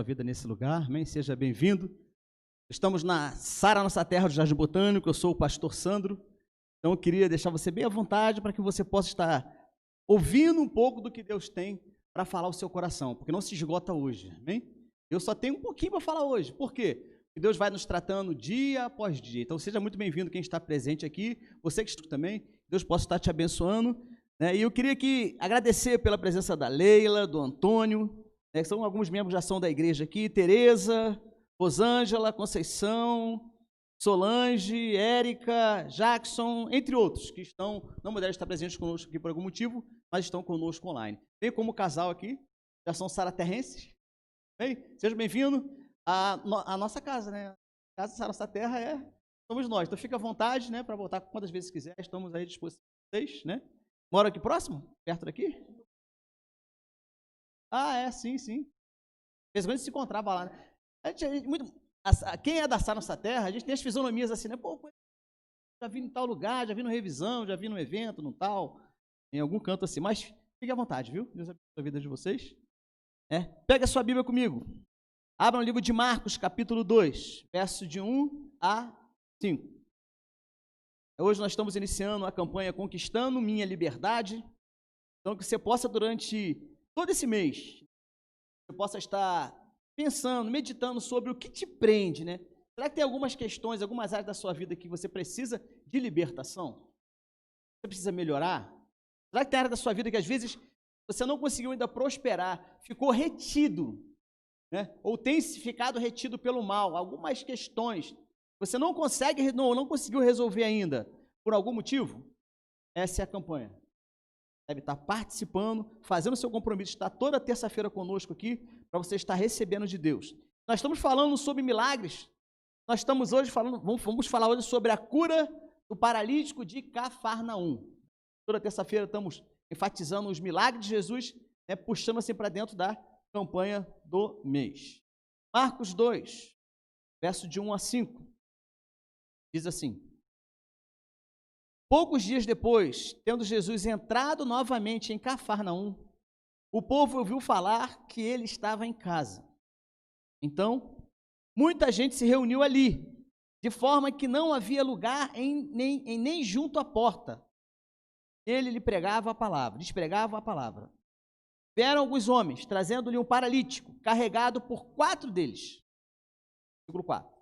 Vida nesse lugar, amém? Seja bem-vindo. Estamos na Sara Nossa Terra do Jardim Botânico, eu sou o pastor Sandro, então eu queria deixar você bem à vontade para que você possa estar ouvindo um pouco do que Deus tem para falar ao seu coração, porque não se esgota hoje, amém? Eu só tenho um pouquinho para falar hoje, por quê? Porque Deus vai nos tratando dia após dia, então seja muito bem-vindo quem está presente aqui, você que está também, Deus possa estar te abençoando, né? E eu queria agradecer pela presença da Leila, do Antônio, são alguns membros da ação da igreja aqui, Tereza, Rosângela, Conceição, Solange, Érica, Jackson, entre outros, que não puderam estar presentes conosco aqui por algum motivo, mas estão conosco online. Bem como o casal aqui, já são saraterrenses. Bem, seja bem-vindo à nossa casa, né? A casa Sara Nossa Terra somos nós, então fica à vontade, né, para voltar quantas vezes quiser, estamos aí à disposição de vocês, né? Mora aqui próximo? Perto daqui? Sim. De vez em quando a gente se encontrava lá, né? Quem é da Sara Nossa Terra, a gente tem as fisionomias assim, né? Pô, já vi em tal lugar, já vi no revisão, já vi no evento, no tal, em algum canto assim, mas fique à vontade, viu? Deus abençoe a vida de vocês. Pega a sua Bíblia comigo. Abra no livro de Marcos, capítulo 2, verso de 1 a 5. Hoje nós estamos iniciando a campanha Conquistando Minha Liberdade. Então, que você possa, durante todo esse mês, você possa estar pensando, meditando sobre o que te prende, né? Será que tem algumas questões, algumas áreas da sua vida que você precisa de libertação? Você precisa melhorar? Será que tem área da sua vida que às vezes você não conseguiu ainda prosperar, ficou retido, né? Ou tem ficado retido pelo mal? Algumas questões você não conseguiu resolver ainda, por algum motivo? Essa é a campanha. Deve estar participando, fazendo seu compromisso, estar toda terça-feira conosco aqui, para você estar recebendo de Deus. Nós estamos falando sobre milagres, nós estamos hoje vamos falar hoje sobre a cura do paralítico de Cafarnaum. Toda terça-feira estamos enfatizando os milagres de Jesus, né, puxando assim para dentro da campanha do mês. Marcos 2, verso de 1 a 5, diz assim: poucos dias depois, tendo Jesus entrado novamente em Cafarnaum, o povo ouviu falar que ele estava em casa. Então, muita gente se reuniu ali, de forma que não havia lugar nem junto à porta. Ele lhes pregava a palavra. Vieram alguns homens, trazendo-lhe um paralítico, carregado por 4 deles. Versículo 4.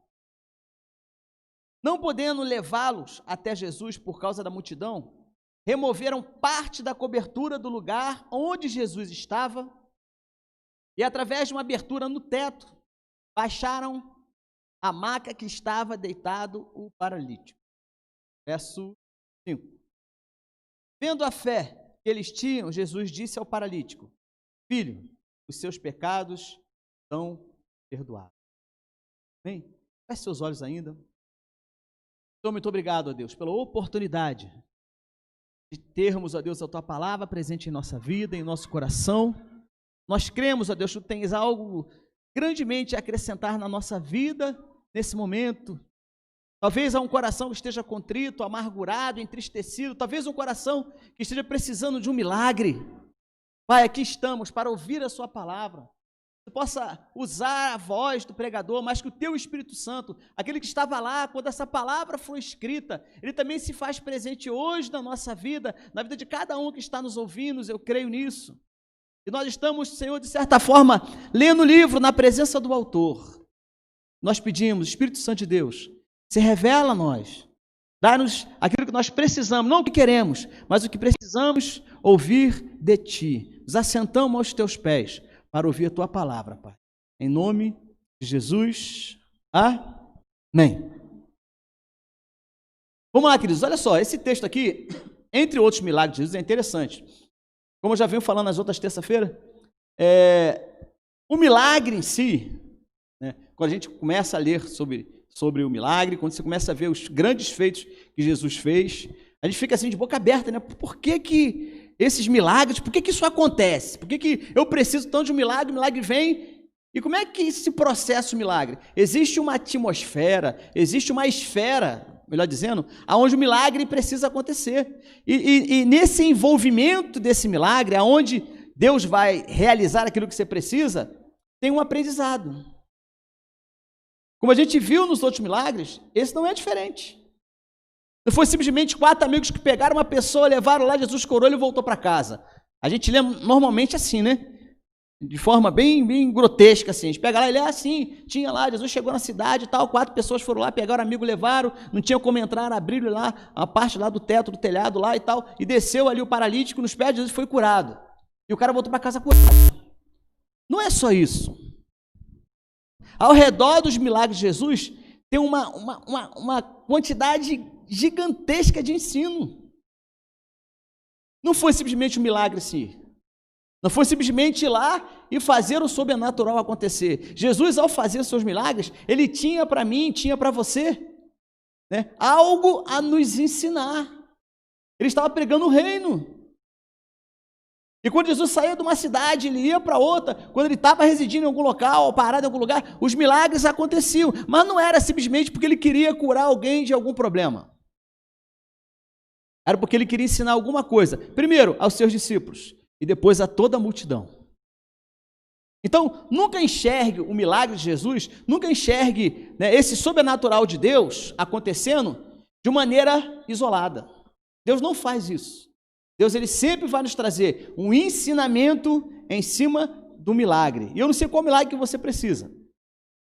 Não podendo levá-los até Jesus por causa da multidão, removeram parte da cobertura do lugar onde Jesus estava e, através de uma abertura no teto, baixaram a maca que estava deitado o paralítico. Verso 5. Vendo a fé que eles tinham, Jesus disse ao paralítico: filho, os seus pecados estão perdoados. Bem, feche seus olhos ainda. Senhor, muito obrigado, ó Deus, pela oportunidade de termos, ó Deus, a Tua palavra presente em nossa vida, em nosso coração. Nós cremos, ó Deus, que Tu tens algo grandemente a acrescentar na nossa vida nesse momento. Talvez há um coração que esteja contrito, amargurado, entristecido, talvez um coração que esteja precisando de um milagre. Pai, aqui estamos para ouvir a Sua palavra. Que possa usar a voz do pregador, mas que o Teu Espírito Santo, aquele que estava lá quando essa palavra foi escrita, ele também se faz presente hoje na nossa vida, na vida de cada um que está nos ouvindo, eu creio nisso. E nós estamos, Senhor, de certa forma, lendo o livro na presença do autor. Nós pedimos, Espírito Santo de Deus, se revela a nós, dá-nos aquilo que nós precisamos, não o que queremos, mas o que precisamos ouvir de Ti. Nos assentamos aos Teus pés, para ouvir a Tua palavra, Pai. Em nome de Jesus. Amém. Vamos lá, queridos. Olha só, esse texto aqui, entre outros milagres de Jesus, é interessante. Como eu já venho falando nas outras terça-feiras, o milagre em si, né, quando a gente começa a ler sobre o milagre, quando você começa a ver os grandes feitos que Jesus fez, a gente fica assim de boca aberta, né? Por que esses milagres, por que isso acontece? Por que eu preciso tanto de um milagre, o milagre vem? E como é que se processa o milagre? Existe uma atmosfera, existe uma esfera, melhor dizendo, aonde o milagre precisa acontecer. E nesse envolvimento desse milagre, aonde Deus vai realizar aquilo que você precisa, tem um aprendizado. Como a gente viu nos outros milagres, esse não é diferente. Não foi simplesmente 4 amigos que pegaram uma pessoa, levaram lá, Jesus curou, ele voltou para casa. A gente lê normalmente assim, né? De forma bem grotesca, assim. A gente pega lá, ele é assim, tinha lá, Jesus chegou na cidade e tal, 4 pessoas foram lá, pegaram o amigo, levaram, não tinham como entrar, abriram lá a parte lá do teto, do telhado lá e tal, e desceu ali o paralítico nos pés de Jesus, foi curado. E o cara voltou para casa curado. Não é só isso. Ao redor dos milagres de Jesus, tem uma quantidade gigantesca de ensino. Não foi simplesmente um milagre assim. Não foi simplesmente ir lá e fazer o sobrenatural acontecer. Jesus, ao fazer seus milagres, ele tinha para mim, tinha para você, né, algo a nos ensinar. Ele estava pregando o reino. E quando Jesus saía de uma cidade, ele ia para outra, quando ele estava residindo em algum local, ou parado em algum lugar, os milagres aconteciam. Mas não era simplesmente porque ele queria curar alguém de algum problema. Era porque ele queria ensinar alguma coisa. Primeiro, aos seus discípulos. E depois a toda a multidão. Então, nunca enxergue o milagre de Jesus, nunca enxergue, né, esse sobrenatural de Deus acontecendo de maneira isolada. Deus não faz isso. Deus, ele sempre vai nos trazer um ensinamento em cima do milagre. E eu não sei qual milagre que você precisa.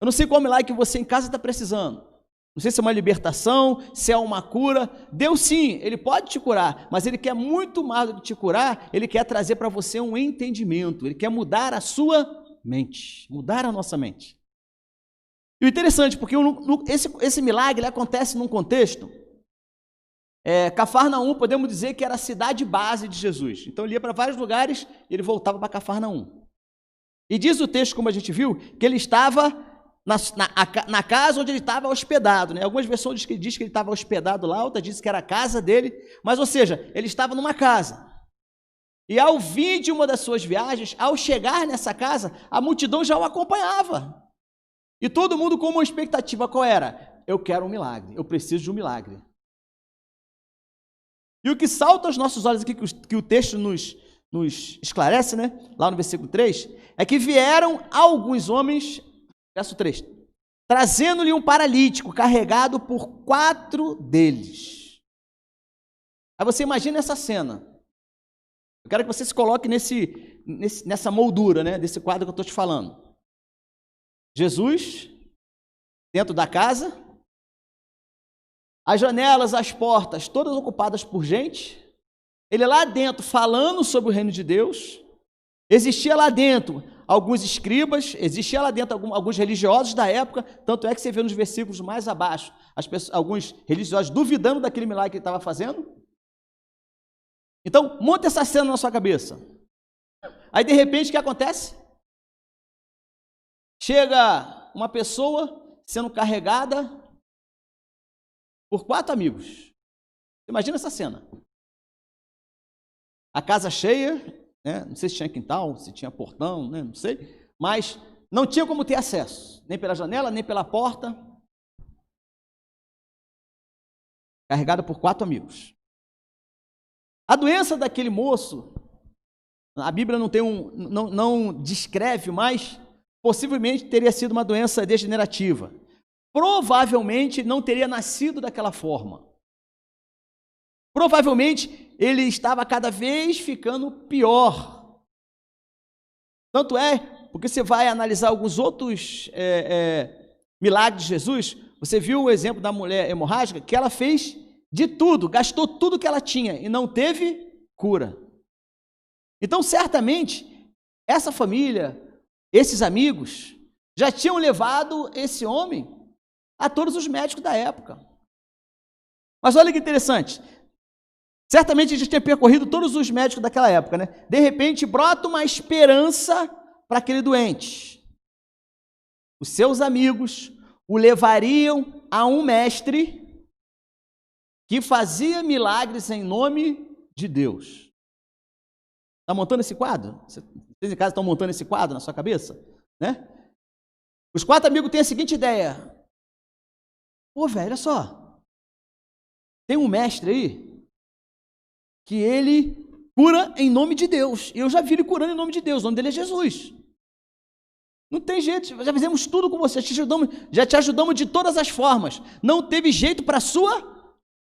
Eu não sei qual milagre que você em casa está precisando. Não sei se é uma libertação, se é uma cura. Deus sim, ele pode te curar, mas ele quer muito mais do que te curar, ele quer trazer para você um entendimento, ele quer mudar a sua mente, mudar a nossa mente. E o interessante, porque esse milagre ele acontece num contexto, Cafarnaum, podemos dizer que era a cidade base de Jesus. Então ele ia para vários lugares e ele voltava para Cafarnaum. E diz o texto, como a gente viu, que ele estava na casa onde ele estava hospedado, né? Algumas versões diz que ele estava hospedado lá, outra diz que era a casa dele, mas, ou seja, ele estava numa casa. E ao vir de uma das suas viagens, ao chegar nessa casa, a multidão já o acompanhava. E todo mundo com uma expectativa, qual era? Eu quero um milagre, eu preciso de um milagre. E o que salta aos nossos olhos aqui, que o texto nos esclarece, né? Lá no versículo 3, é que vieram alguns homens, verso 3, trazendo-lhe um paralítico, carregado por 4 deles. Aí você imagina essa cena. Eu quero que você se coloque nessa moldura, né, desse quadro que eu estou te falando. Jesus, dentro da casa, as janelas, as portas, todas ocupadas por gente, ele lá dentro falando sobre o reino de Deus, existia lá dentro alguns escribas, existia lá dentro alguns religiosos da época, tanto é que você vê nos versículos mais abaixo, alguns religiosos duvidando daquele milagre que ele estava fazendo. Então, monta essa cena na sua cabeça. Aí, de repente, o que acontece? Chega uma pessoa sendo carregada por 4 amigos. Imagina essa cena. A casa cheia, né? Não sei se tinha quintal, se tinha portão, né? Não sei, mas não tinha como ter acesso, nem pela janela, nem pela porta. Carregada por 4 amigos. A doença daquele moço, a Bíblia não descreve, mas possivelmente teria sido uma doença degenerativa. Provavelmente não teria nascido daquela forma. Provavelmente ele estava cada vez ficando pior. Tanto é, porque você vai analisar alguns outros milagres de Jesus, você viu o exemplo da mulher hemorrágica, que ela fez de tudo, gastou tudo que ela tinha e não teve cura. Então, certamente, essa família, esses amigos, já tinham levado esse homem a todos os médicos da época. Mas olha que interessante, certamente a gente tinha percorrido todos os médicos daquela época, né? De repente, brota uma esperança para aquele doente. Os seus amigos o levariam a um mestre que fazia milagres em nome de Deus. Está montando esse quadro? Vocês em casa estão montando esse quadro na sua cabeça? Né? Os 4 amigos têm a seguinte ideia. Pô, velho, olha só. Tem um mestre aí que ele cura em nome de Deus. E eu já vi ele curando em nome de Deus. O nome dele é Jesus. Não tem jeito, já fizemos tudo com você, já te ajudamos de todas as formas. Não teve jeito para a sua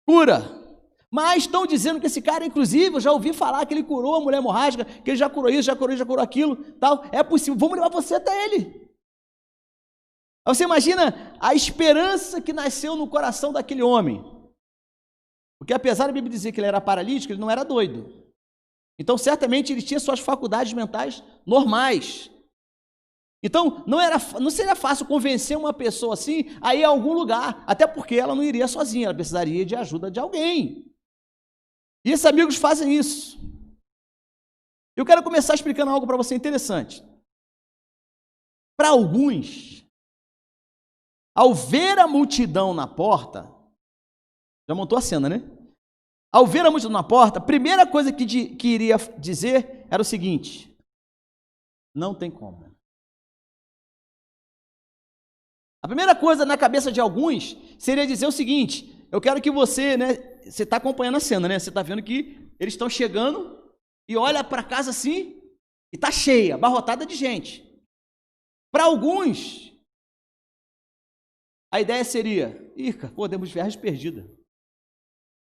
cura. Mas estão dizendo que esse cara, inclusive, eu já ouvi falar que ele curou a mulher hemorrágica, que ele já curou isso, já curou aquilo, tal. É possível, vamos levar você até ele. Aí você imagina a esperança que nasceu no coração daquele homem. Porque apesar da Bíblia dizer que ele era paralítico, ele não era doido. Então, certamente, ele tinha suas faculdades mentais normais. Então, não seria fácil convencer uma pessoa assim a ir a algum lugar, até porque ela não iria sozinha, ela precisaria de ajuda de alguém. E esses amigos fazem isso. Eu quero começar explicando algo para você interessante. Para alguns, ao ver a multidão na porta, já montou a cena, né? Ao ver a multidão na porta, a primeira coisa que iria dizer era o seguinte: não tem como. A primeira coisa na cabeça de alguns seria dizer o seguinte: eu quero que você, né? Você está acompanhando a cena, né? Você está vendo que eles estão chegando e olha para a casa assim e está cheia, abarrotada de gente. Para alguns, a ideia seria: ih, pô, temos viagem perdida.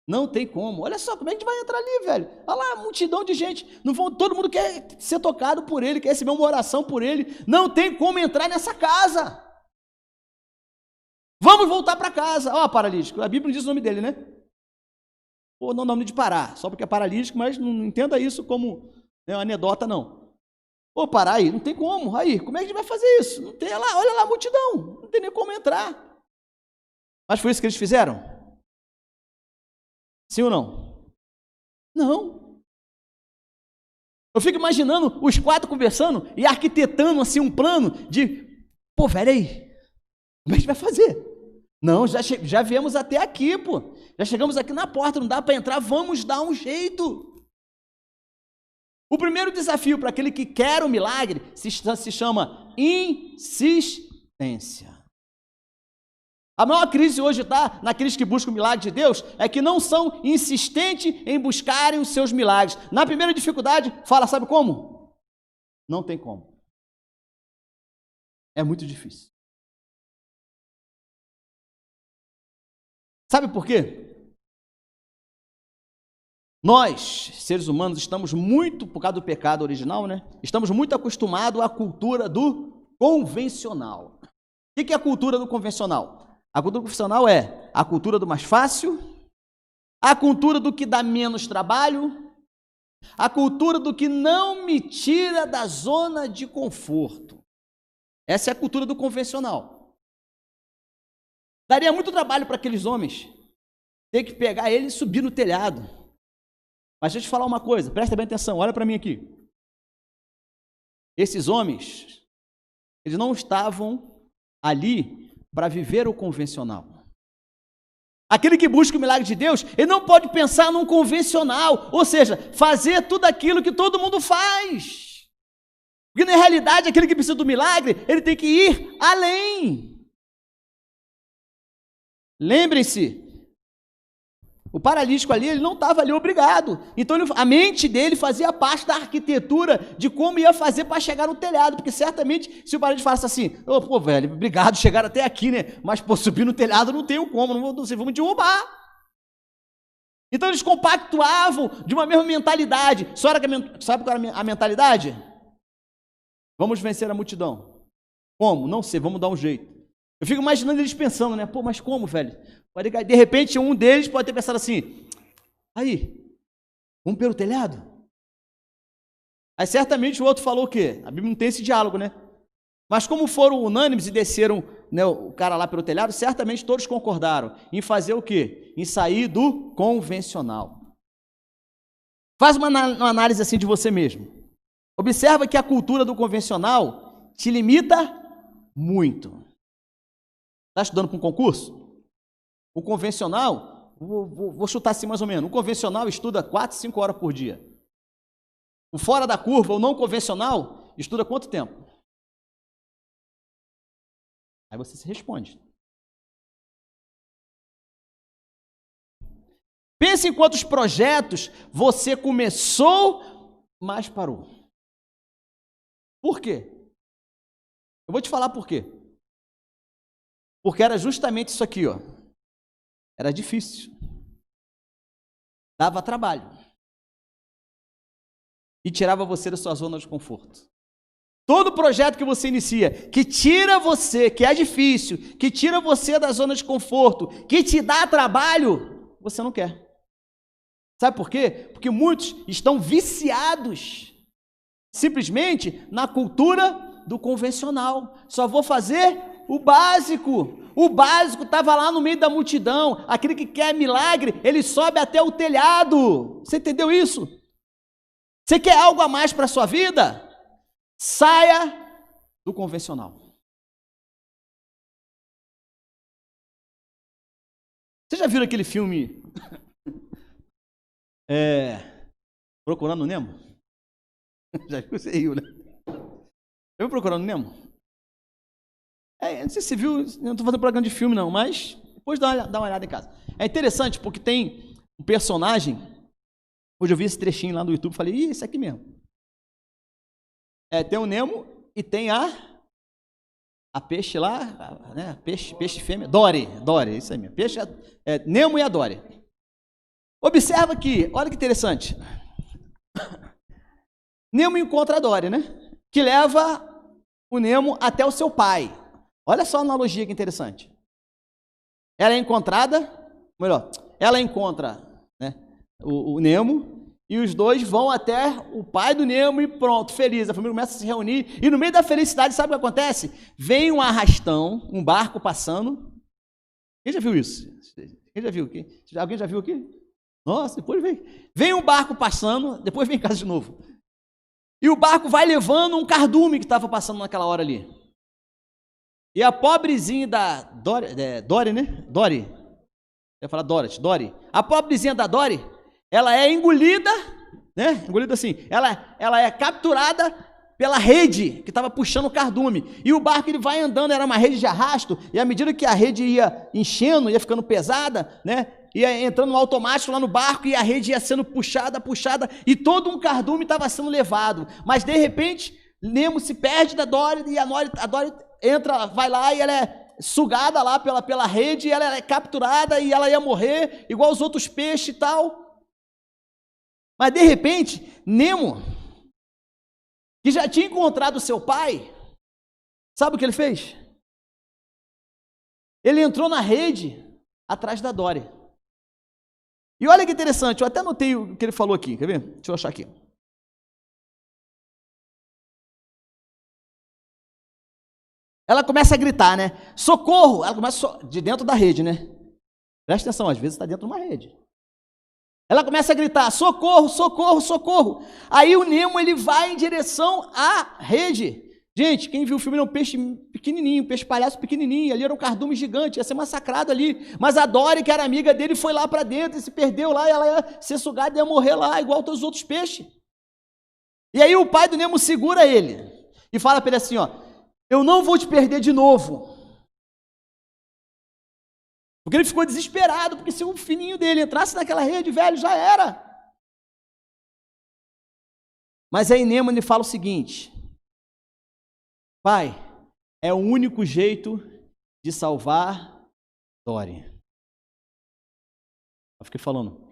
Não tem como. Olha só, como é que a gente vai entrar ali, velho? Olha lá, multidão de gente. Não vão, todo mundo quer ser tocado por ele, quer receber uma oração por ele. Não tem como entrar nessa casa. Vamos voltar para casa. Ó, paralítico. A Bíblia não diz o nome dele, né? Ou não, nome de parar, só porque é paralítico, mas não entenda isso como uma anedota, não. Ô, parar aí, não tem como. Aí, como é que a gente vai fazer isso? Não tem lá, olha lá a multidão, não tem nem como entrar. Mas foi isso que eles fizeram? Sim ou não? Não. Eu fico imaginando os quatro conversando e arquitetando assim um plano de, pô, velho, aí, como é que a gente vai fazer? Não, já viemos até aqui, pô. Já chegamos aqui na porta, não dá para entrar, vamos dar um jeito. O primeiro desafio para aquele que quer o milagre se chama insistência. A maior crise hoje está naqueles que buscam o milagre de Deus, é que não são insistentes em buscarem os seus milagres. Na primeira dificuldade, fala, sabe como? Não tem como. É muito difícil. Sabe por quê? Nós, seres humanos, estamos muito, por causa do pecado original, né? Estamos muito acostumados à cultura do convencional. O que é a cultura do convencional? A cultura convencional é a cultura do mais fácil, a cultura do que dá menos trabalho, a cultura do que não me tira da zona de conforto. Essa é a cultura do convencional. Daria muito trabalho para aqueles homens ter que pegar ele e subir no telhado. Mas deixa eu te falar uma coisa, presta bem atenção, olha para mim aqui. Esses homens, eles não estavam ali para viver o convencional. Aquele que busca o milagre de Deus, ele não pode pensar num convencional, ou seja, fazer tudo aquilo que todo mundo faz. Porque na realidade, aquele que precisa do milagre, ele tem que ir além. Lembrem-se, o paralítico ali, ele não estava ali obrigado. Então, a mente dele fazia parte da arquitetura de como ia fazer para chegar no telhado. Porque certamente, se o paralítico falasse assim, oh, pô, velho, obrigado, chegaram até aqui, né? Mas, pô, subir no telhado não tenho como, não sei, vamos derrubar. Então, eles compactuavam de uma mesma mentalidade. Sabe qual era a mentalidade? Vamos vencer a multidão. Como? Não sei, vamos dar um jeito. Eu fico imaginando eles pensando, né? Pô, mas como, velho? De repente, um deles pode ter pensado assim, aí, vamos pelo telhado? Aí, certamente, o outro falou o quê? A Bíblia não tem esse diálogo, né? Mas como foram unânimes e desceram, né, o cara lá pelo telhado, certamente todos concordaram em fazer o quê? Em sair do convencional. Faz uma análise assim de você mesmo. Observa que a cultura do convencional te limita muito. Está estudando para um concurso? O convencional, vou chutar assim mais ou menos, o convencional estuda 4, 5 horas por dia. O fora da curva, o não convencional, estuda quanto tempo? Aí você se responde. Pense em quantos projetos você começou, mas parou. Por quê? Eu vou te falar por quê. Porque era justamente isso aqui, ó. Era difícil. Dava trabalho. E tirava você da sua zona de conforto. Todo projeto que você inicia, que tira você, que é difícil, que tira você da zona de conforto, que te dá trabalho, você não quer. Sabe por quê? Porque muitos estão viciados simplesmente na cultura do convencional. Só vou fazer o básico. O básico estava lá no meio da multidão. Aquele que quer milagre, ele sobe até o telhado. Você entendeu isso? Você quer algo a mais para a sua vida? Saia do convencional. Você já viu aquele filme Procurando Nemo? Já viu? Você riu, né? Já viu Procurando Nemo? Não sei se você viu, não estou fazendo programa de filme não, mas depois dá uma olhada em casa. É interessante porque tem um personagem, hoje eu vi esse trechinho lá no YouTube, falei, isso aqui mesmo. Tem o Nemo e tem a peixe lá, né? Peixe fêmea, Dory, isso aí mesmo. Peixe Nemo e a Dory. Observa aqui, olha que interessante. Nemo encontra a Dory, né? Que leva o Nemo até o seu pai. Olha só a analogia que interessante. Ela é encontrada, melhor, ela encontra, né, o Nemo. E os dois vão até o pai do Nemo e pronto, feliz. A família começa a se reunir. E no meio da felicidade, sabe o que acontece? Vem um arrastão, um barco passando. Quem já viu isso? Quem já viu aqui? Alguém já viu aqui? Nossa, depois vem. Vem um barco passando, depois vem em casa de novo. E o barco vai levando um cardume que estava passando naquela hora ali. E a pobrezinha da Dory, né? Dory. Eu ia falar Dorothy, Dory. A pobrezinha da Dory, ela é engolida, né? Engolida assim. Ela é capturada pela rede que estava puxando o cardume. E o barco ele vai andando, era uma rede de arrasto, e à medida que a rede ia enchendo, ia ficando pesada, né? Ia entrando no automático lá no barco e a rede ia sendo puxada, e todo um cardume estava sendo levado. Mas de repente, Nemo se perde da Dory e a Dory entra, vai lá e ela é sugada lá pela rede, e ela é capturada e ela ia morrer, igual os outros peixes e tal. Mas de repente, Nemo, que já tinha encontrado seu pai, sabe o que ele fez? Ele entrou na rede atrás da Dory. E olha que interessante, eu até anotei o que ele falou aqui, quer ver? Deixa eu achar aqui. Ela começa a gritar, né? Socorro! Ela começa de dentro da rede, né? Presta atenção, às vezes está dentro de uma rede. Ela começa a gritar, socorro, socorro, socorro. Aí o Nemo, ele vai em direção à rede. Gente, quem viu o filme era um peixe pequenininho, um peixe palhaço pequenininho, ali era um cardume gigante, ia ser massacrado ali. Mas a Dory, que era amiga dele, foi lá para dentro e se perdeu lá, e ela ia ser sugada e ia morrer lá, igual todos os outros peixes. E aí o pai do Nemo segura ele e fala para ele assim, ó, eu não vou te perder de novo. Porque ele ficou desesperado, porque se um filhinho dele entrasse naquela rede, velho, já era. Mas aí Nemo ele fala o seguinte, pai, é o único jeito de salvar Dory. Eu fiquei falando,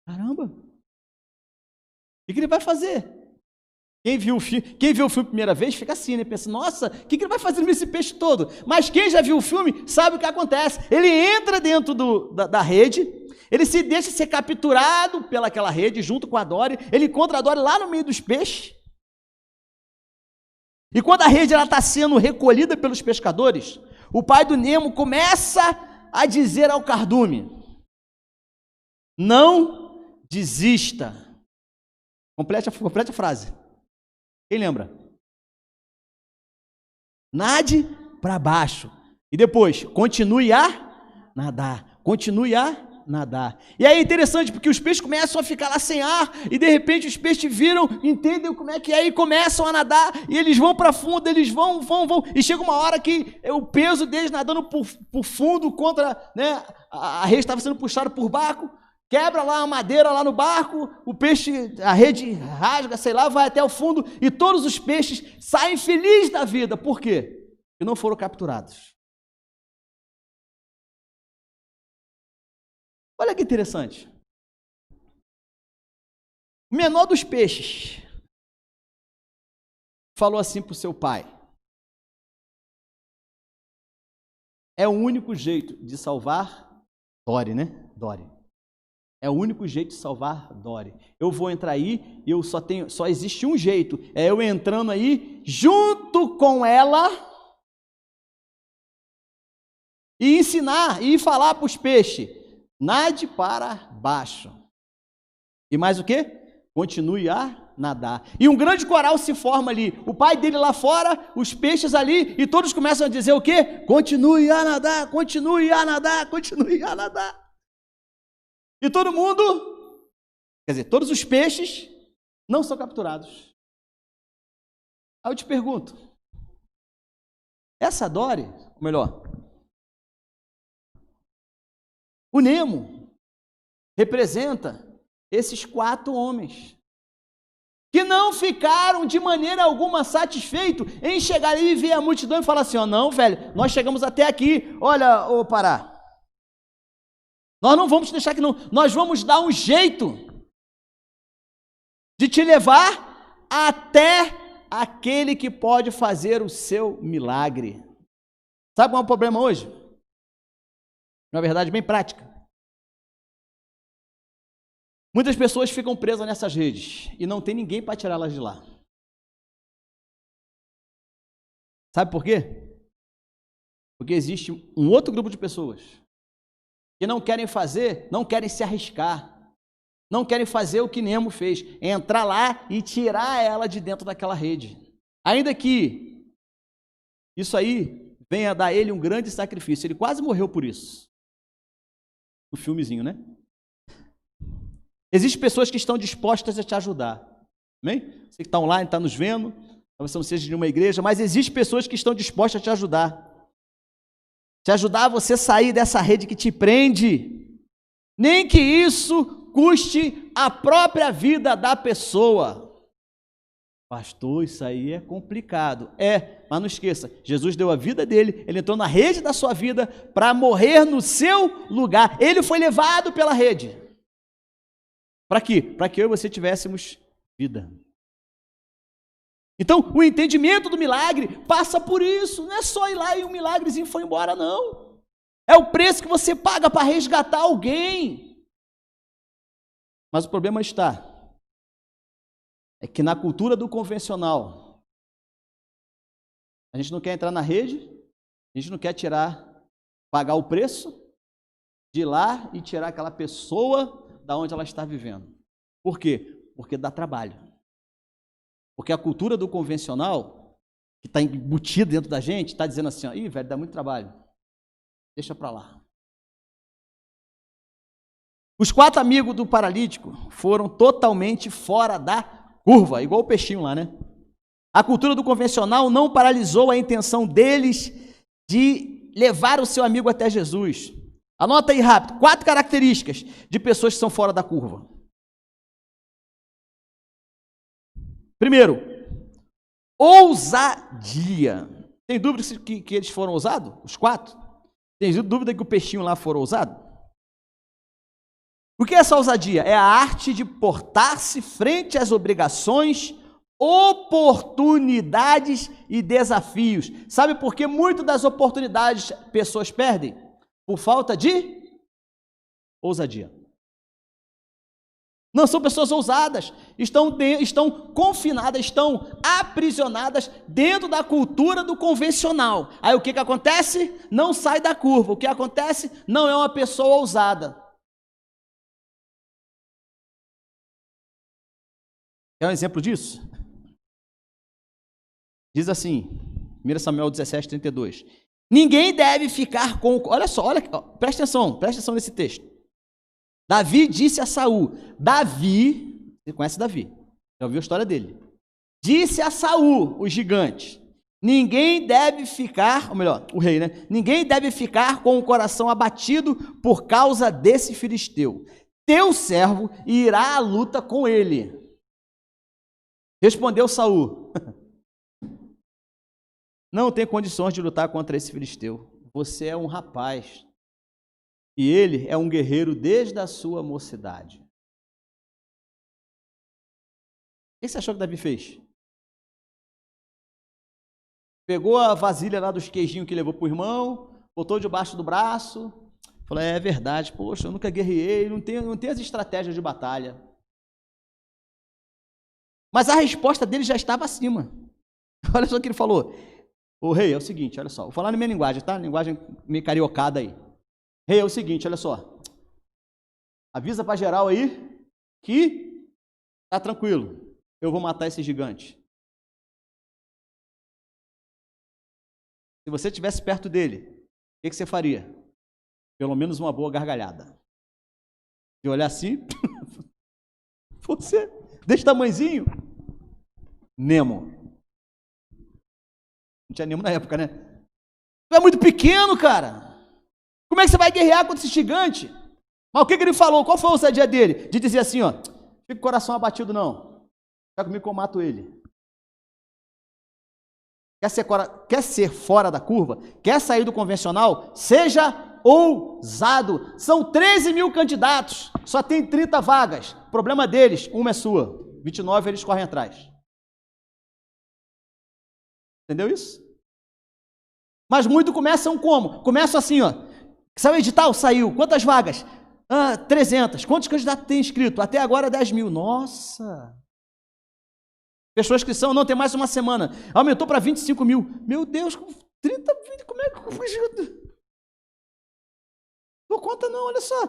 caramba, o que ele vai fazer? Quem viu o filme a primeira vez fica assim, né? Pensa, nossa, o que ele vai fazer nesse peixe todo? Mas quem já viu o filme sabe o que acontece. Ele entra dentro da rede, ele se deixa ser capturado pelaquela rede junto com a Dory, ele encontra a Dory lá no meio dos peixes. E quando a rede está sendo recolhida pelos pescadores, o pai do Nemo começa a dizer ao cardume, não desista. Complete a frase. Quem lembra? Nade para baixo. E depois, continue a nadar. Continue a nadar. E aí é interessante, porque os peixes começam a ficar lá sem ar, e de repente os peixes viram, entendem como é que é, e começam a nadar, e eles vão para fundo, eles vão, e chega uma hora que o peso deles nadando por fundo contra, né, a rede estava sendo puxada por barco, quebra lá a madeira lá no barco, o peixe, a rede rasga, sei lá, vai até o fundo e todos os peixes saem felizes da vida. Por quê? Porque não foram capturados. Olha que interessante. O menor dos peixes falou assim para o seu pai: é o único jeito de salvar Dory, né? Dory. É o único jeito de salvar Dory. Eu vou entrar aí e só existe um jeito. É eu entrando aí junto com ela e ensinar e falar para os peixes: nade para baixo. E mais o quê? Continue a nadar. E um grande coral se forma ali. O pai dele lá fora, os peixes ali, e todos começam a dizer o quê? Continue a nadar, continue a nadar, continue a nadar. E todo mundo, quer dizer, todos os peixes não são capturados. Aí eu te pergunto, essa Dory, ou melhor, o Nemo representa esses 4 homens que não ficaram de maneira alguma satisfeitos em chegar ali e ver a multidão e falar assim: ó, não, velho, nós chegamos até aqui, olha, ô Pará, nós não vamos te deixar aqui não, nós vamos dar um jeito de te levar até aquele que pode fazer o seu milagre. Sabe qual é o problema hoje? Na verdade, bem prática. Muitas pessoas ficam presas nessas redes e não tem ninguém para tirá-las de lá. Sabe por quê? Porque existe um outro grupo de pessoas que não querem fazer, não querem se arriscar, não querem fazer o que Nemo fez, entrar lá e tirar ela de dentro daquela rede. Ainda que isso aí venha dar a ele um grande sacrifício. Ele quase morreu por isso. No filmezinho, né? Existem pessoas que estão dispostas a te ajudar. Amém? Você que está online, está nos vendo, talvez você não seja de uma igreja, mas existem pessoas que estão dispostas a te ajudar. Te ajudar a você sair dessa rede que te prende. Nem que isso custe a própria vida da pessoa. Pastor, isso aí é complicado. Mas não esqueça, Jesus deu a vida dele, ele entrou na rede da sua vida para morrer no seu lugar. Ele foi levado pela rede. Para quê? Para que eu e você tivéssemos vida. Então, o entendimento do milagre passa por isso. Não é só ir lá e um milagrezinho foi embora, não. É o preço que você paga para resgatar alguém. Mas o problema é que na cultura do convencional, a gente não quer entrar na rede, a gente não quer pagar o preço de ir lá e tirar aquela pessoa da onde ela está vivendo. Por quê? Porque dá trabalho. Porque a cultura do convencional, que está embutida dentro da gente, está dizendo assim, ó, ih, velho, dá muito trabalho. Deixa para lá. Os 4 amigos do paralítico foram totalmente fora da curva, igual o peixinho lá, né? A cultura do convencional não paralisou a intenção deles de levar o seu amigo até Jesus. Anota aí rápido, 4 características de pessoas que são fora da curva. Primeiro, ousadia. Tem dúvida que eles foram ousados? Os 4? Tem dúvida que o peixinho lá foram ousado? O que é essa ousadia? É a arte de portar-se frente às obrigações, oportunidades e desafios. Sabe por que muitas das oportunidades pessoas perdem? Por falta de ousadia. Não são pessoas ousadas, estão confinadas, estão aprisionadas dentro da cultura do convencional. Aí o que acontece? Não sai da curva. O que acontece? Não é uma pessoa ousada. Quer um exemplo disso? Diz assim, 1 Samuel 17:32. Ninguém deve ficar com... Olha só, presta atenção nesse texto. Davi disse a Saul, você conhece Davi, já ouviu a história dele. Disse a Saul, o gigante, ninguém deve ficar, ou melhor, o rei, né? Ninguém deve ficar com o coração abatido por causa desse filisteu. teu servo e irá à luta com ele. Respondeu Saul: não tem condições de lutar contra esse filisteu. Você é um rapaz e ele é um guerreiro desde a sua mocidade. O que você achou que Davi fez? Pegou a vasilha lá dos queijinhos que levou para o irmão, botou debaixo do braço, falou: é verdade, poxa, eu nunca guerreei, não tenho as estratégias de batalha. Mas a resposta dele já estava acima. Olha só o que ele falou: ô rei, é o seguinte, olha só, vou falar na minha linguagem, tá? Linguagem meio cariocada aí. Rei, é o seguinte, olha só, avisa para geral aí que tá tranquilo, eu vou matar esse gigante. Se você estivesse perto dele, o que você faria? Pelo menos uma boa gargalhada. De olhar assim, você, desse tamanhozinho, Nemo. Não tinha Nemo na época, né? Tu é muito pequeno, cara. Como é que você vai guerrear contra esse gigante? Mas o que ele falou? Qual foi a ousadia dele? De dizer assim, ó, fica com o coração abatido não. Fica comigo que eu mato ele. Quer ser fora da curva? Quer sair do convencional? Seja ousado. São 13 mil candidatos, só tem 30 vagas. O problema deles, uma é sua. 29 eles correm atrás. Entendeu isso? Mas muito começam como? Começam assim, ó. Saiu o edital? Saiu. Quantas vagas? 300. Quantos candidatos tem inscrito? Até agora 10 mil. Nossa! Fechou a inscrição? Não, tem mais uma semana. Aumentou para 25 mil. Meu Deus, 30, 20, como é que eu fui? Dou conta não, olha só.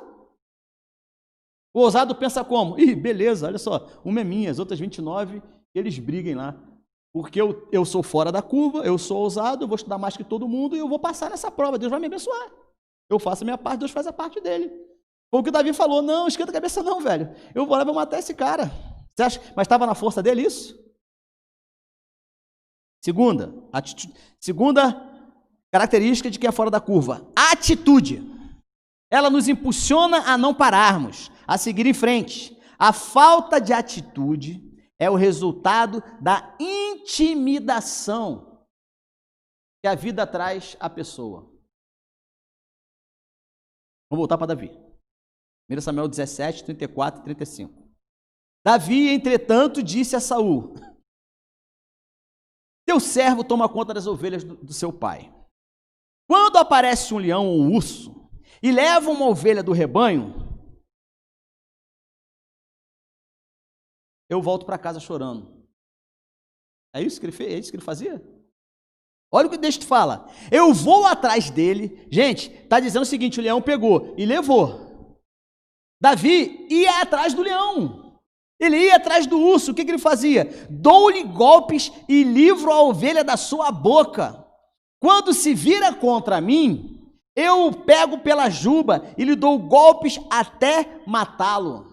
O ousado pensa como? Ih, beleza, olha só. Uma é minha, as outras 29, eles briguem lá. Porque eu sou fora da curva, eu sou ousado, eu vou estudar mais que todo mundo e eu vou passar nessa prova. Deus vai me abençoar. Eu faço a minha parte, Deus faz a parte dele. Foi o que o Davi falou. Não, esquenta a cabeça não, velho. Eu vou lá e vou matar esse cara. Você acha? Mas estava na força dele isso? Segunda característica de quem é fora da curva. Atitude. Ela nos impulsiona a não pararmos, a seguir em frente. A falta de atitude é o resultado da intimidação que a vida traz à pessoa. Vamos voltar para Davi. 1 Samuel 17, 34 e 35. Davi, entretanto, disse a Saul: teu servo toma conta das ovelhas do seu pai. Quando aparece um leão ou um urso e leva uma ovelha do rebanho, eu volto para casa chorando. É isso que ele fez? É isso que ele fazia? Olha o que o texto fala. Eu vou atrás dele. Gente, está dizendo o seguinte: o leão pegou e levou. Davi ia atrás do leão. Ele ia atrás do urso. O que ele fazia? Dou-lhe golpes e livro a ovelha da sua boca. Quando se vira contra mim, eu o pego pela juba e lhe dou golpes até matá-lo.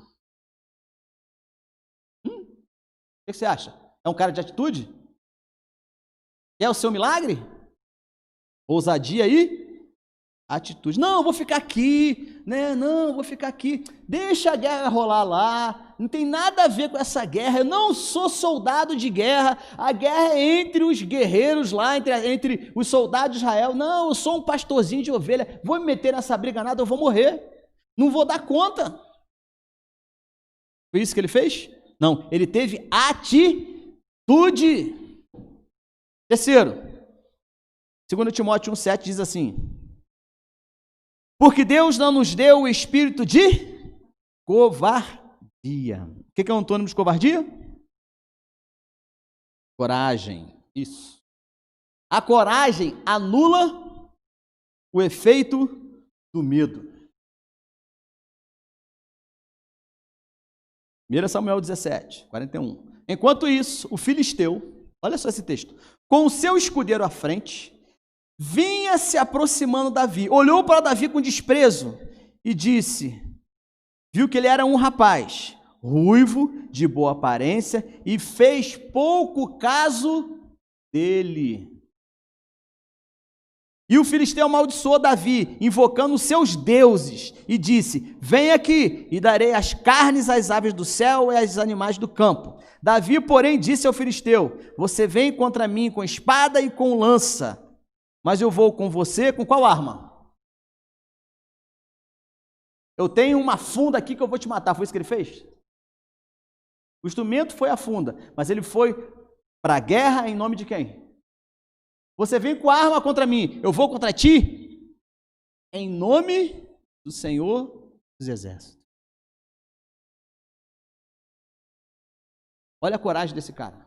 O que você acha? É um cara de atitude? Quer o seu milagre? Ousadia aí? Atitude. Não, eu vou ficar aqui, né? Não, eu vou ficar aqui. Deixa a guerra rolar lá. Não tem nada a ver com essa guerra. Eu não sou soldado de guerra. A guerra é entre os guerreiros lá, entre os soldados de Israel. Não, eu sou um pastorzinho de ovelha. Vou me meter nessa briga nada, eu vou morrer. Não vou dar conta. Foi isso que ele fez? Não, ele teve atitude. Terceiro, 2 Timóteo 1,7 diz assim: porque Deus não nos deu o espírito de covardia. O que é um antônimo de covardia? Coragem. Isso. A coragem anula o efeito do medo. 1 Samuel 17, 41. Enquanto isso, o filisteu, olha só esse texto, com o seu escudeiro à frente, vinha se aproximando Davi, olhou para Davi com desprezo e disse, viu que ele era um rapaz ruivo, de boa aparência, e fez pouco caso dele. E o filisteu amaldiçoou Davi, invocando os seus deuses, e disse: vem aqui, e darei as carnes às aves do céu e aos animais do campo. Davi, porém, disse ao filisteu: você vem contra mim com espada e com lança, mas eu vou com você com qual arma? Eu tenho uma funda aqui que eu vou te matar. Foi isso que ele fez? O instrumento foi a funda, mas ele foi para a guerra em nome de quem? Você vem com a arma contra mim, eu vou contra ti em nome do Senhor dos Exércitos. Olha a coragem desse cara.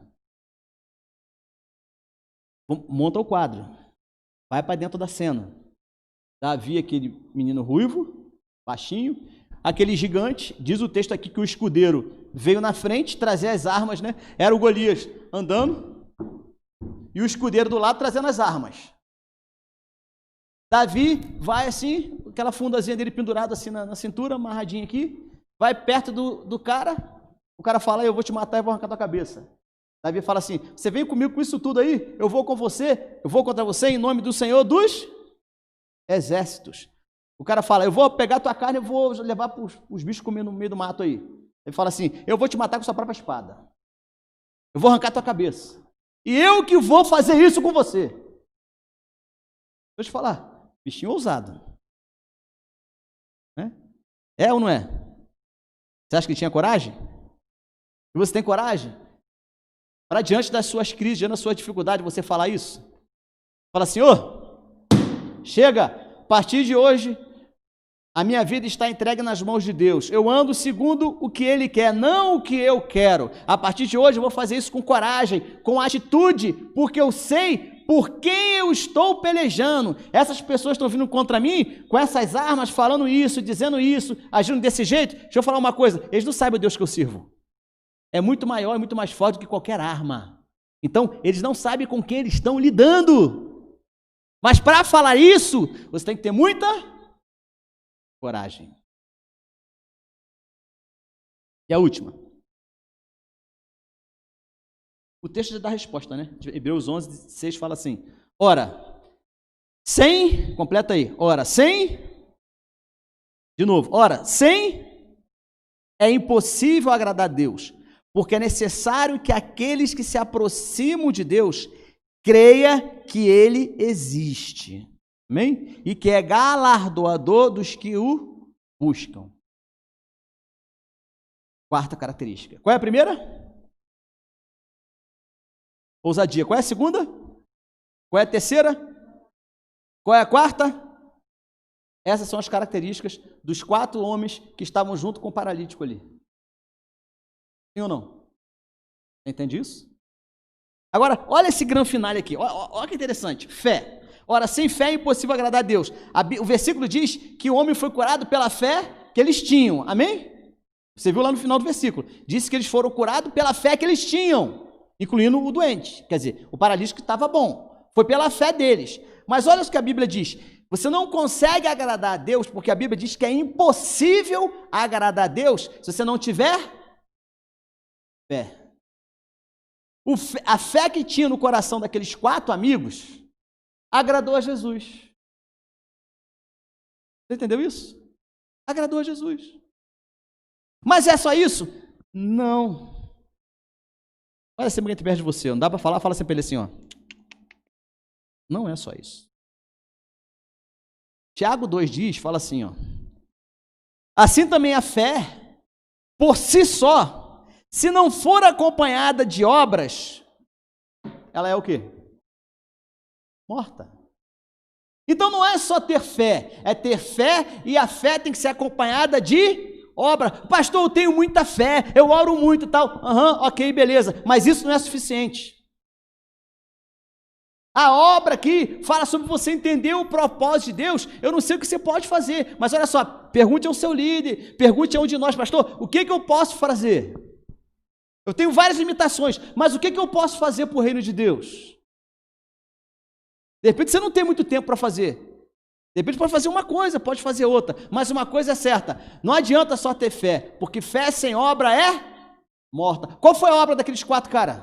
Monta o quadro, vai para dentro da cena. Davi, aquele menino ruivo, baixinho, aquele gigante, diz o texto aqui que o escudeiro veio na frente trazer as armas, né? Era o Golias andando e o escudeiro do lado trazendo as armas. Davi vai assim, aquela fundazinha dele pendurada assim na cintura, amarradinha aqui, vai perto do cara, o cara fala: eu vou te matar e vou arrancar tua cabeça. Davi fala assim: você vem comigo com isso tudo aí? Eu vou com você, eu vou contra você em nome do Senhor dos Exércitos. O cara fala: eu vou pegar tua carne e vou levar para os bichos comer no meio do mato aí. Ele fala assim: eu vou te matar com sua própria espada. Eu vou arrancar tua cabeça. E eu que vou fazer isso com você. Deixa eu te falar, bichinho ousado. Né? É ou não é? Você acha que ele tinha coragem? E você tem coragem? Para diante das suas crises, diante da sua dificuldade, você falar isso? Fala: Senhor, chega, a partir de hoje, a minha vida está entregue nas mãos de Deus. Eu ando segundo o que Ele quer, não o que eu quero. A partir de hoje eu vou fazer isso com coragem, com atitude, porque eu sei por quem eu estou pelejando. Essas pessoas estão vindo contra mim com essas armas, falando isso, dizendo isso, agindo desse jeito. Deixa eu falar uma coisa: eles não sabem o Deus que eu sirvo. É muito maior, é muito mais forte do que qualquer arma. Então, eles não sabem com quem eles estão lidando. Mas para falar isso, você tem que ter muita coragem. E a última. O texto já dá a resposta, né? Hebreus 11, 6 fala assim: ora, sem, completa aí, ora, sem, de novo, ora, sem é impossível agradar a Deus, porque é necessário que aqueles que se aproximam de Deus creia que Ele existe. Amém? E que é galardoador dos que o buscam. Quarta característica. Qual é a primeira? Ousadia. Qual é a segunda? Qual é a terceira? Qual é a quarta? Essas são as características dos 4 homens que estavam junto com o paralítico ali. Sim ou não? Entende isso? Agora, olha esse grande finale aqui. Olha que interessante. Fé. Ora, sem fé é impossível agradar a Deus. O versículo diz que o homem foi curado pela fé que eles tinham. Amém? Você viu lá no final do versículo. Disse que eles foram curados pela fé que eles tinham, incluindo o doente. Quer dizer, o paralítico estava bom. Foi pela fé deles. Mas olha o que a Bíblia diz. Você não consegue agradar a Deus, porque a Bíblia diz que é impossível agradar a Deus se você não tiver fé. A fé que tinha no coração daqueles 4 amigos agradou a Jesus. Você entendeu isso? Agradou a Jesus. Mas é só isso? Não. Olha sempre alguém perto de você, não dá para falar, fala sempre ele assim, ó. Não é só isso. Tiago 2 diz, fala assim, ó. Assim também a fé, por si só, se não for acompanhada de obras, ela é o quê? Morta. Então não é só ter fé, é ter fé e a fé tem que ser acompanhada de obra. Pastor, eu tenho muita fé, eu oro muito e tal. Ok, beleza, mas isso não é suficiente. A obra aqui fala sobre você entender o propósito de Deus. Eu não sei o que você pode fazer, mas olha só, pergunte ao seu líder, pergunte a um de nós, pastor, o que eu posso fazer? Eu tenho várias limitações, mas o que eu posso fazer para o reino de Deus? De repente você não tem muito tempo para fazer. De repente pode fazer uma coisa, pode fazer outra. Mas uma coisa é certa, não adianta só ter fé, porque fé sem obra é morta. Qual foi a obra daqueles 4 caras?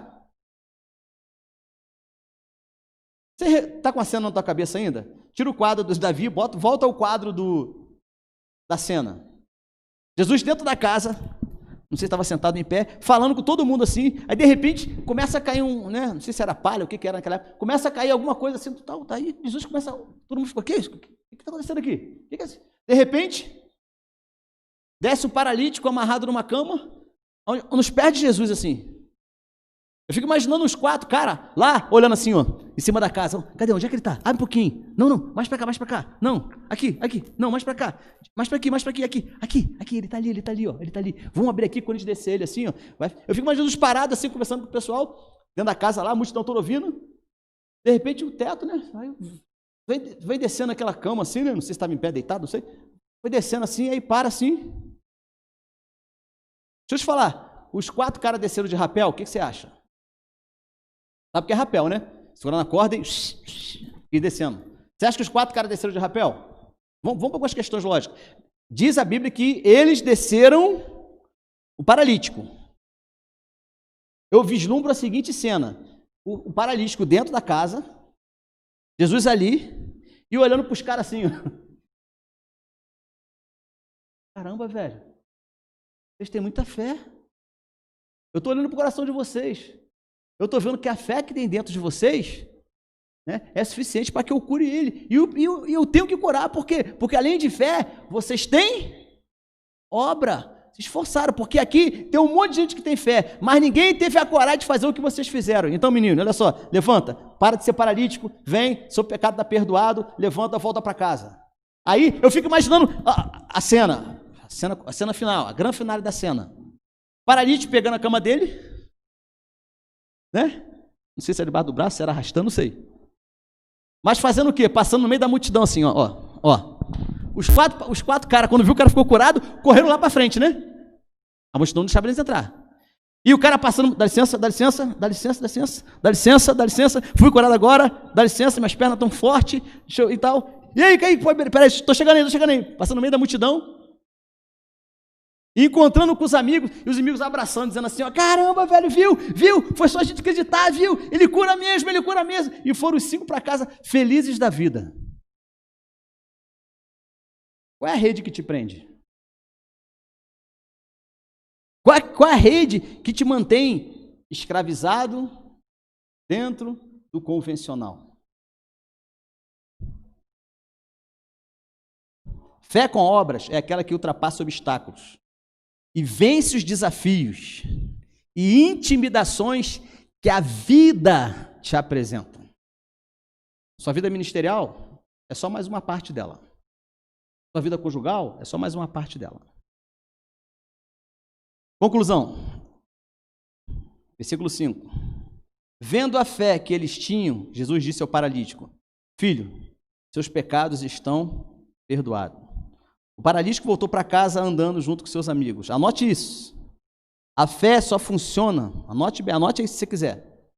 Você está com a cena na tua cabeça ainda? tira o quadro do Davi, volta ao quadro da cena. Jesus dentro da casa, não sei se estava sentado em pé, falando com todo mundo assim, aí de repente começa a cair não sei se era palha, o que era naquela época, começa a cair alguma coisa assim, tá aí, Jesus começa, todo mundo fica, o que está acontecendo aqui? O que é isso? De repente, desce um paralítico amarrado numa cama, nos pés de Jesus assim. Eu fico imaginando os 4 caras lá, olhando assim, ó, em cima da casa. Cadê? Onde é que ele está? Abre um pouquinho. Não, mais para cá. Não, aqui. Não, mais para cá. Mais para aqui, aqui. Ele está ali, ó. Ele está ali. Vamos abrir aqui quando a gente descer ele assim, ó. Eu fico imaginando os parados assim, conversando com o pessoal, dentro da casa lá, a multidão toda ouvindo. De repente o teto, né? Vem descendo aquela cama assim, né? Não sei se estava em pé, deitado, não sei. Foi descendo assim, aí para assim. Deixa eu te falar. Os 4 caras desceram de rapel, o que você acha? Sabe o que é rapel, né? Segurando a corda e descendo. Você acha que os 4 caras desceram de rapel? Vamos para algumas questões lógicas. Diz a Bíblia que eles desceram o paralítico. Eu vislumbro a seguinte cena. O paralítico dentro da casa, Jesus ali, e olhando para os caras assim. Caramba, velho. Vocês têm muita fé. Eu estou olhando para o coração de vocês. Eu estou vendo que a fé que tem dentro de vocês, né, é suficiente para que eu cure ele. E eu tenho que curar, por quê? Porque além de fé, vocês têm obra. Se esforçaram, porque aqui tem um monte de gente que tem fé, mas ninguém teve a coragem de fazer o que vocês fizeram. Então, menino, olha só, levanta, para de ser paralítico, vem, seu pecado está perdoado, levanta, volta para casa. Aí eu fico imaginando a cena final, a grande finale da cena. Paralítico pegando a cama dele, né? Não sei se era debaixo do braço, se era arrastando, não sei. Mas fazendo o quê? Passando no meio da multidão assim, ó. Os quatro caras, quando viu o cara ficou curado, correram lá para frente, né? A multidão não deixava eles entrar. E o cara passando, dá licença, fui curado agora, dá licença, minhas pernas estão fortes, e tal. E aí, peraí, estou chegando aí. Passando no meio da multidão. E encontrando com os amigos, e os amigos abraçando, dizendo assim, ó, caramba, velho, viu? Foi só a gente acreditar, viu? Ele cura mesmo. E foram os 5 para casa, felizes da vida. Qual é a rede que te prende? Qual é a rede que te mantém escravizado dentro do convencional? Fé com obras é aquela que ultrapassa obstáculos e vence os desafios e intimidações que a vida te apresenta. Sua vida ministerial é só mais uma parte dela. Sua vida conjugal é só mais uma parte dela. Conclusão. Versículo 5. Vendo a fé que eles tinham, Jesus disse ao paralítico, filho, seus pecados estão perdoados. O paralítico voltou para casa andando junto com seus amigos. Anote isso. A fé só funciona, anote aí se você quiser.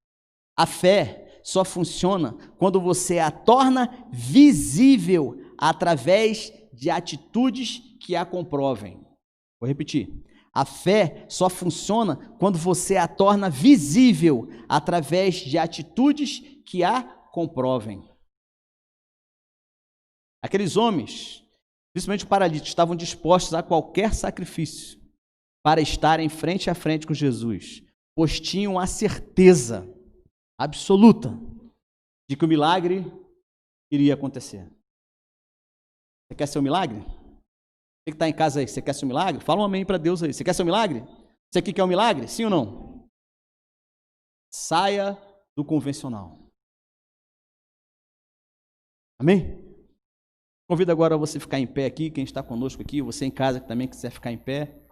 A fé só funciona quando você a torna visível através de atitudes que a comprovem. Vou repetir. A fé só funciona quando você a torna visível através de atitudes que a comprovem. Aqueles homens, principalmente os paralíticos, estavam dispostos a qualquer sacrifício para estarem frente a frente com Jesus, pois tinham a certeza absoluta de que o milagre iria acontecer. Você quer ser um milagre? Você que está em casa aí, você quer ser um milagre? Fala um amém para Deus aí. Você quer ser um milagre? Você aqui quer um milagre? Sim ou não? Saia do convencional. Amém? Convido agora você ficar em pé aqui, quem está conosco aqui, você em casa que também quiser ficar em pé.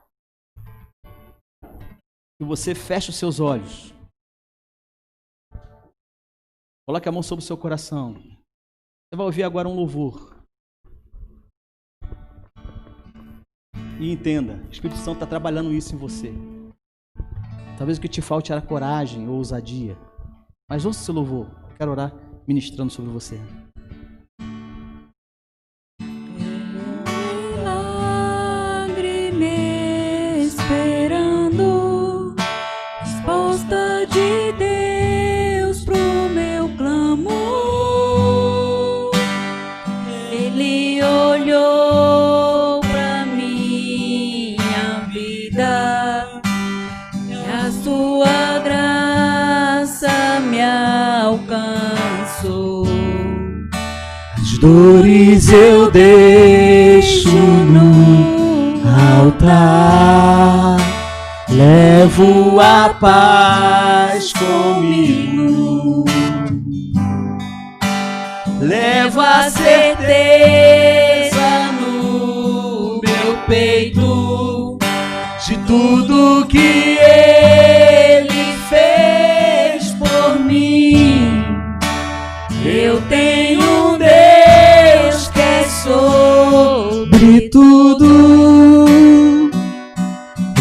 E você fecha os seus olhos. Coloque a mão sobre o seu coração. Você vai ouvir agora um louvor. E entenda, o Espírito Santo está trabalhando isso em você. Talvez o que te falte era coragem ou ousadia. Mas ouça esse louvor. Eu quero orar ministrando sobre você. Milagre me esperando, resposta de Deus pro meu clamor. alcançou. As dores eu deixo no altar, levo a paz comigo, levo a certeza no meu peito de tudo que Ele fez por mim. Eu tenho um Deus que é sobre tudo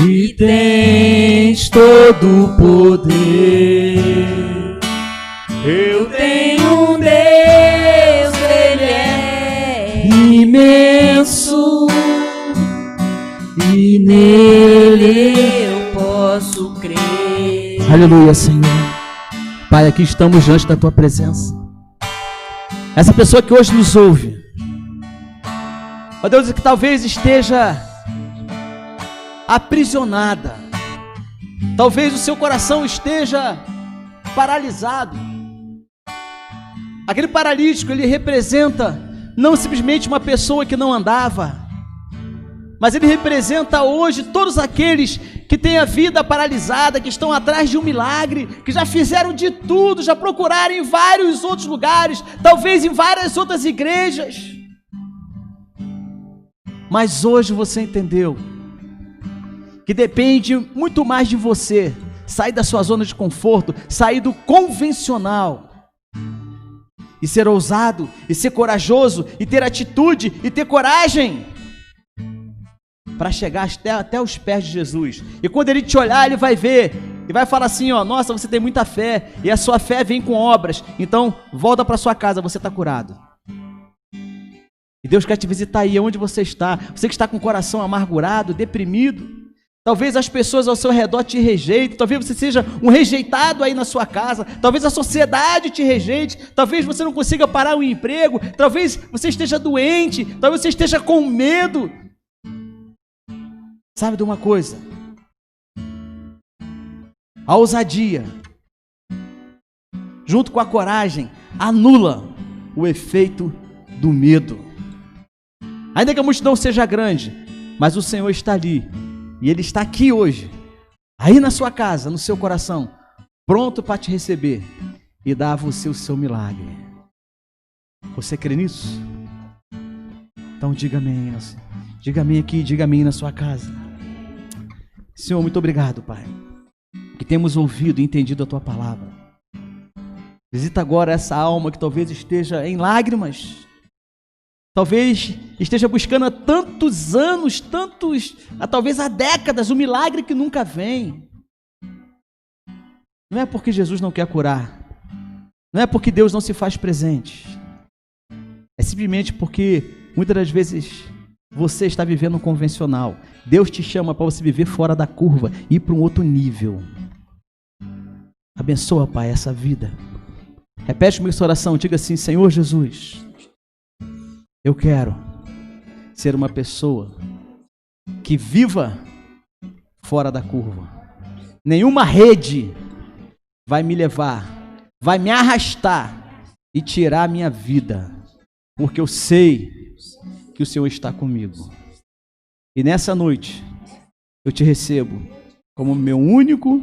e tens todo o poder. Eu tenho um Deus, Ele é imenso e nele eu posso crer. Aleluia, Senhor. Pai, aqui estamos diante da Tua presença. Essa pessoa que hoje nos ouve, ó Deus, que talvez esteja aprisionada, talvez o seu coração esteja paralisado. Aquele paralítico, ele representa não simplesmente uma pessoa que não andava, mas ele representa hoje todos aqueles que têm a vida paralisada, que estão atrás de um milagre, que já fizeram de tudo, já procuraram em vários outros lugares, talvez em várias outras igrejas, mas hoje você entendeu que depende muito mais de você sair da sua zona de conforto, sair do convencional e ser ousado, e ser corajoso, e ter atitude, e ter coragem para chegar até os pés de Jesus. E quando Ele te olhar, Ele vai ver e vai falar assim, ó, nossa, você tem muita fé, e a sua fé vem com obras, então volta para sua casa, você está curado. E Deus quer te visitar aí onde você está, você que está com o coração amargurado, deprimido. Talvez as pessoas ao seu redor te rejeitem, talvez você seja um rejeitado aí na sua casa, talvez a sociedade te rejeite, talvez você não consiga parar um emprego, talvez você esteja doente, talvez você esteja com medo. Sabe de uma coisa? A ousadia, junto com a coragem, anula o efeito do medo. Ainda que a multidão seja grande, mas o Senhor está ali. E Ele está aqui hoje, aí na sua casa, no seu coração, pronto para te receber e dar a você o seu milagre. Você crê nisso? Então diga amém. Diga amém aqui, diga amém na sua casa. Senhor, muito obrigado, Pai, que temos ouvido e entendido a Tua palavra. Visita agora essa alma que talvez esteja em lágrimas, talvez esteja buscando há tantos anos, talvez há décadas, um milagre que nunca vem. Não é porque Jesus não quer curar, não é porque Deus não se faz presente, é simplesmente porque muitas das vezes você está vivendo um convencional. Deus te chama para você viver fora da curva, ir para um outro nível. Abençoa, Pai, essa vida. Repete comigo essa oração, diga assim, Senhor Jesus, eu quero ser uma pessoa que viva fora da curva. Nenhuma rede vai me levar, vai me arrastar e tirar a minha vida, porque eu sei que o Senhor está comigo. E nessa noite eu te recebo como meu único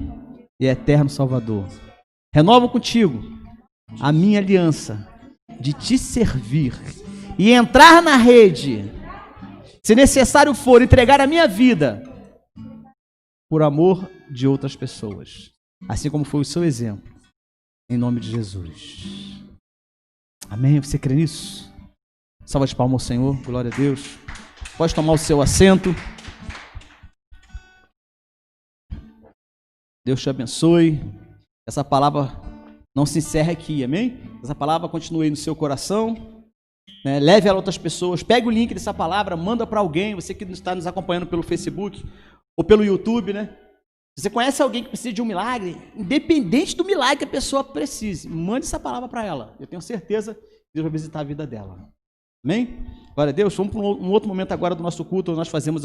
e eterno Salvador. Renovo contigo a minha aliança de te servir e entrar na rede, se necessário for, entregar a minha vida por amor de outras pessoas, assim como foi o seu exemplo, em nome de Jesus. Amém? Você crê nisso? Salva de palmas ao Senhor, glória a Deus. Pode tomar o seu assento. Deus te abençoe. Essa palavra não se encerra aqui, amém? Essa palavra continue aí no seu coração. Leve ela a outras pessoas, pegue o link dessa palavra, manda para alguém, você que está nos acompanhando pelo Facebook ou pelo YouTube, né? Você conhece alguém que precisa de um milagre? Independente do milagre que a pessoa precise, mande essa palavra para ela. Eu tenho certeza que Deus vai visitar a vida dela. Amém? Glória a Deus. Vamos para um outro momento agora do nosso culto, onde nós fazemos